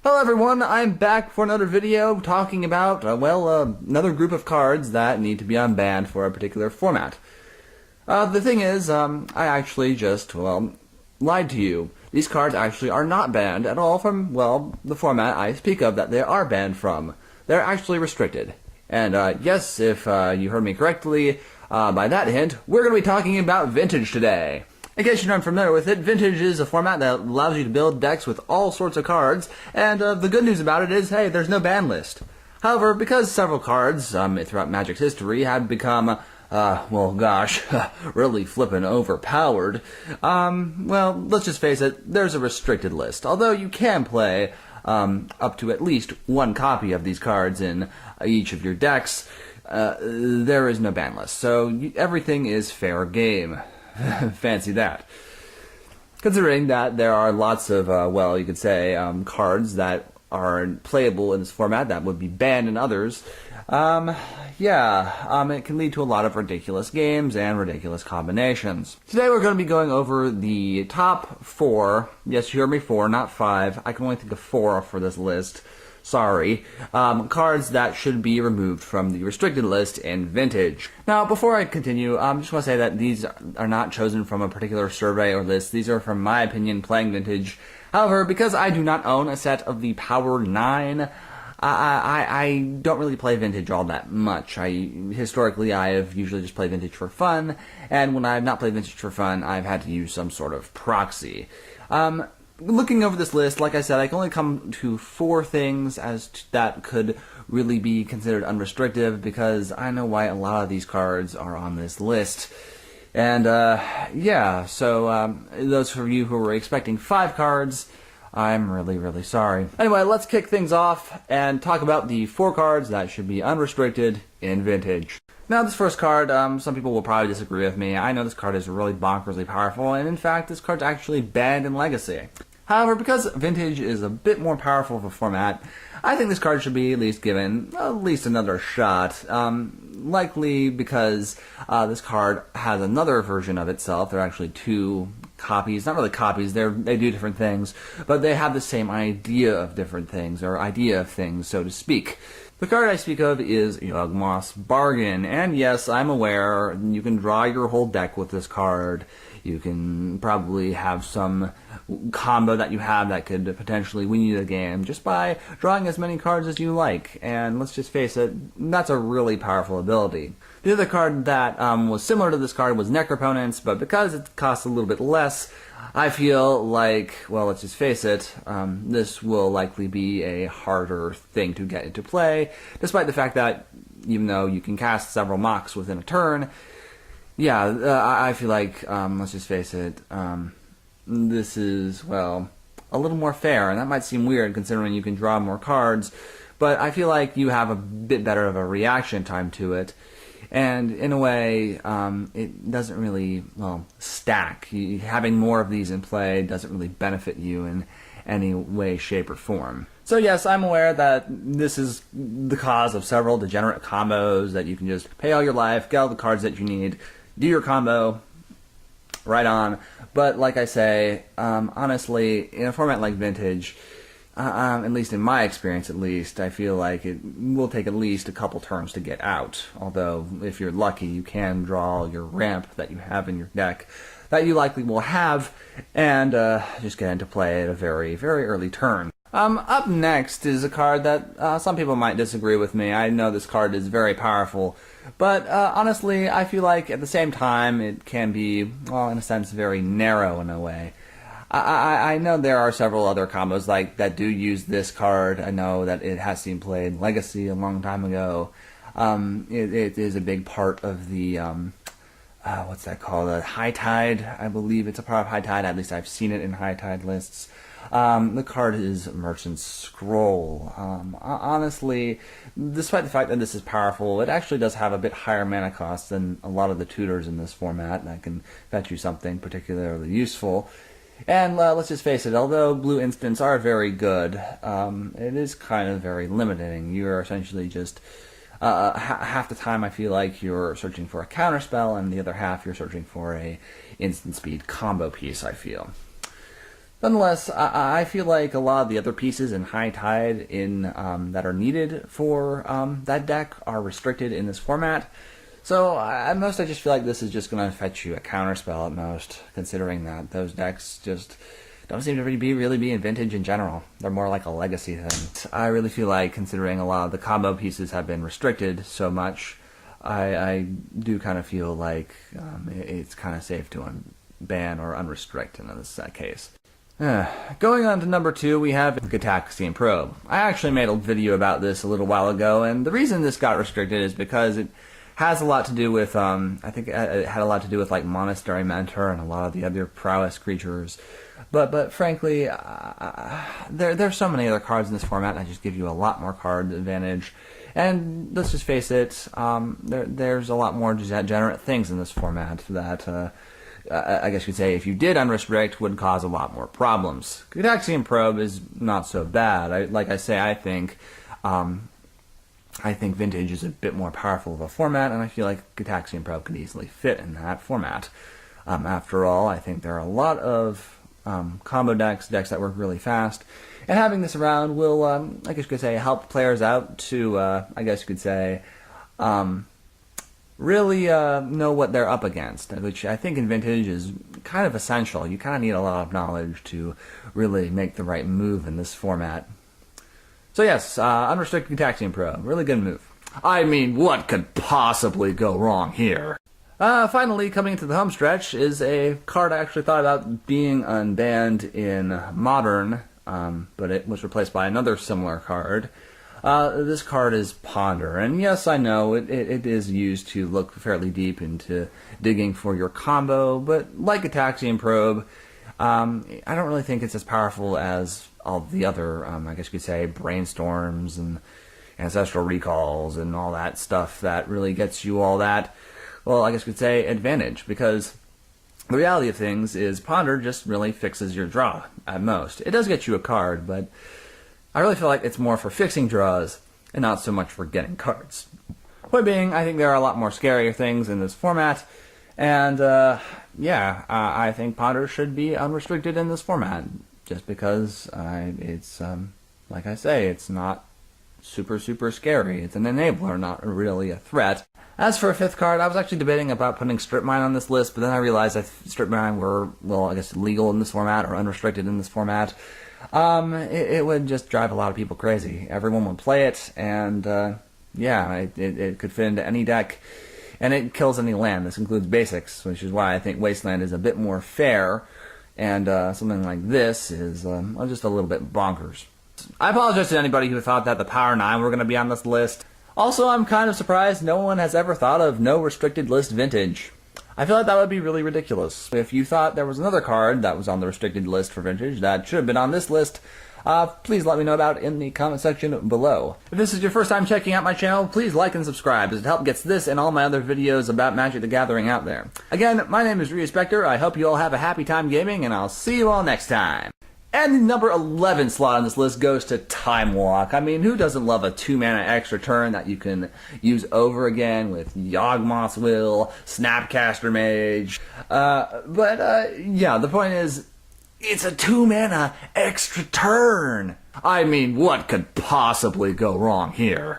Hello everyone, I'm back for another video talking about, another group of cards that need to be unbanned for a particular format. The thing is, I actually just, lied to you. These cards actually are not banned at all from, the format I speak of that they are banned from. They're actually restricted. And, yes, if you heard me correctly, by that hint, we're going to be talking about Vintage today. In case you're not familiar with it, Vintage is a format that allows you to build decks with all sorts of cards, and the good news about it is, hey, there's no ban list. However, because several cards throughout Magic's history have become, really flippin' overpowered, let's just face it, there's a restricted list. Although you can play up to at least one copy of these cards in each of your decks, there is no ban list, so everything is fair game. Fancy that. Considering that there are lots of, you could say, cards that are playable in this format that would be banned in others, it can lead to a lot of ridiculous games and ridiculous combinations. Today we're going to be going over the top 4, yes you heard me 4, not 5, I can only think of 4 for this list, sorry, cards that should be removed from the restricted list in Vintage. Now, before I continue, I just want to say that these are not chosen from a particular survey or list. These are from my opinion playing Vintage. However, because I do not own a set of the Power 9, I don't really play Vintage all that much. Historically, I have usually just played Vintage for fun, and when I have not played Vintage for fun, I've had to use some sort of proxy. Looking over this list, like I said, I can only come to 4 things that could really be considered unrestricted, because I know why a lot of these cards are on this list. And, those of you who were expecting 5 cards, I'm really, really sorry. Anyway, let's kick things off and talk about the 4 cards that should be unrestricted in Vintage. Now, this first card, some people will probably disagree with me. I know this card is really bonkersly powerful, and in fact, this card's actually banned in Legacy. However, because Vintage is a bit more powerful of a format, I think this card should be at least given at least another shot. Likely because this card has another version of itself. There are actually 2 copies. Not really copies, they do different things, but they have the same idea of different things, or idea of things, so to speak. The card I speak of is Yawgmoth's Bargain, and yes, I'm aware you can draw your whole deck with this card. You can probably have some combo that you have that could potentially win you the game just by drawing as many cards as you like, and let's just face it, that's a really powerful ability. The other card that was similar to this card was Necroponents, but because it costs a little bit less, I feel like, let's just face it, this will likely be a harder thing to get into play, despite the fact that even though you can cast several mocks within a turn, I feel like, let's just face it, this is, a little more fair, and that might seem weird considering you can draw more cards, but I feel like you have a bit better of a reaction time to it, and in a way, it doesn't really, stack. Having more of these in play doesn't really benefit you in any way, shape, or form. So yes, I'm aware that this is the cause of several degenerate combos that you can just pay all your life, get all the cards that you need, do your combo, right on. But like I say, honestly, in a format like Vintage, at least in my experience at least, I feel like it will take at least a couple turns to get out. Although, if you're lucky, you can draw your ramp that you have in your deck that you likely will have, and just get into play at a very, very early turn. Up next is a card that some people might disagree with me. I know this card is very powerful, but honestly, I feel like at the same time it can be, in a sense, very narrow in a way. I know there are several other combos that do use this card. I know that it has been played in Legacy a long time ago. It is a big part of the, what's that called? High Tide, I believe it's a part of High Tide. At least I've seen it in High Tide lists. The card is Merchant's Scroll. Honestly, despite the fact that this is powerful, it actually does have a bit higher mana cost than a lot of the tutors in this format that can fetch you something particularly useful. And let's just face it, although blue instants are very good, it is kind of very limiting. You're essentially just, half the time I feel like you're searching for a counterspell, and the other half you're searching for a instant speed combo piece, I feel. Nonetheless, I feel like a lot of the other pieces in High Tide that are needed for that deck are restricted in this format. So at most, I just feel like this is just going to fetch you a counterspell at most, considering that those decks just don't seem to really be in Vintage in general. They're more like a legacy thing. I really feel like, considering a lot of the combo pieces have been restricted so much, I do kind of feel like it's kind of safe to ban or unrestrict in this case. Going on to number 2, we have Gitaxian Probe. I actually made a video about this a little while ago, and the reason this got restricted is because it has a lot to do with, I think it had a lot to do with like Monastery Mentor and a lot of the other prowess creatures. But frankly, there's so many other cards in this format that just give you a lot more card advantage. And let's just face it, there's a lot more degenerate things in this format that I guess you could say, if you did unrestrict, would cause a lot more problems. Gitaxian Probe is not so bad. Like I say, I think Vintage is a bit more powerful of a format, and I feel like Gitaxian Probe could easily fit in that format. After all, I think there are a lot of combo decks that work really fast, and having this around will, I guess you could say, help players out to, I guess you could say, really know what they're up against, which I think in Vintage is kind of essential. You kind of need a lot of knowledge to really make the right move in this format. So yes, Unrestricted Gitaxian Probe, really good move. I mean, what could possibly go wrong here? Finally, coming into the home stretch is a card I actually thought about being unbanned in Modern, but it was replaced by another similar card. This card is Ponder, and yes, I know it is used to look fairly deep into digging for your combo, but like Gitaxian Probe, I don't really think it's as powerful as all the other, I guess you could say, brainstorms and ancestral recalls and all that stuff that really gets you all that, well, I guess you could say, advantage, because the reality of things is Ponder just really fixes your draw at most. It does get you a card, but I really feel like it's more for fixing draws and not so much for getting cards. Point being, I think there are a lot more scarier things in this format, and yeah, I think Ponder should be unrestricted in this format, just because it's, like I say, it's not super scary. It's an enabler, not really a threat. As for a 5th card, I was actually debating about putting Strip Mine on this list, but then I realized that Strip Mine were, well, I guess legal in this format or unrestricted in this format. It would just drive a lot of people crazy. Everyone would play it, and yeah, it could fit into any deck, and it kills any land. This includes basics, which is why I think Wasteland is a bit more fair, and something like this is just a little bit bonkers. I apologize to anybody who thought that the Power 9 were going to be on this list. Also, I'm kind of surprised no one has ever thought of no restricted list Vintage. I feel like that would be really ridiculous. If you thought there was another card that was on the restricted list for Vintage that should have been on this list, please let me know about it in the comment section below. If this is your first time checking out my channel, please like and subscribe, as it helps gets this and all my other videos about Magic the Gathering out there. Again, my name is Unrestrict. I hope you all have a happy time gaming, and I'll see you all next time. And the number 11 slot on this list goes to Time Walk. I mean, who doesn't love a 2-mana extra turn that you can use over again with Yawgmoth's Will, Snapcaster Mage? Yeah, the point is, it's a 2-mana extra turn. I mean, what could possibly go wrong here?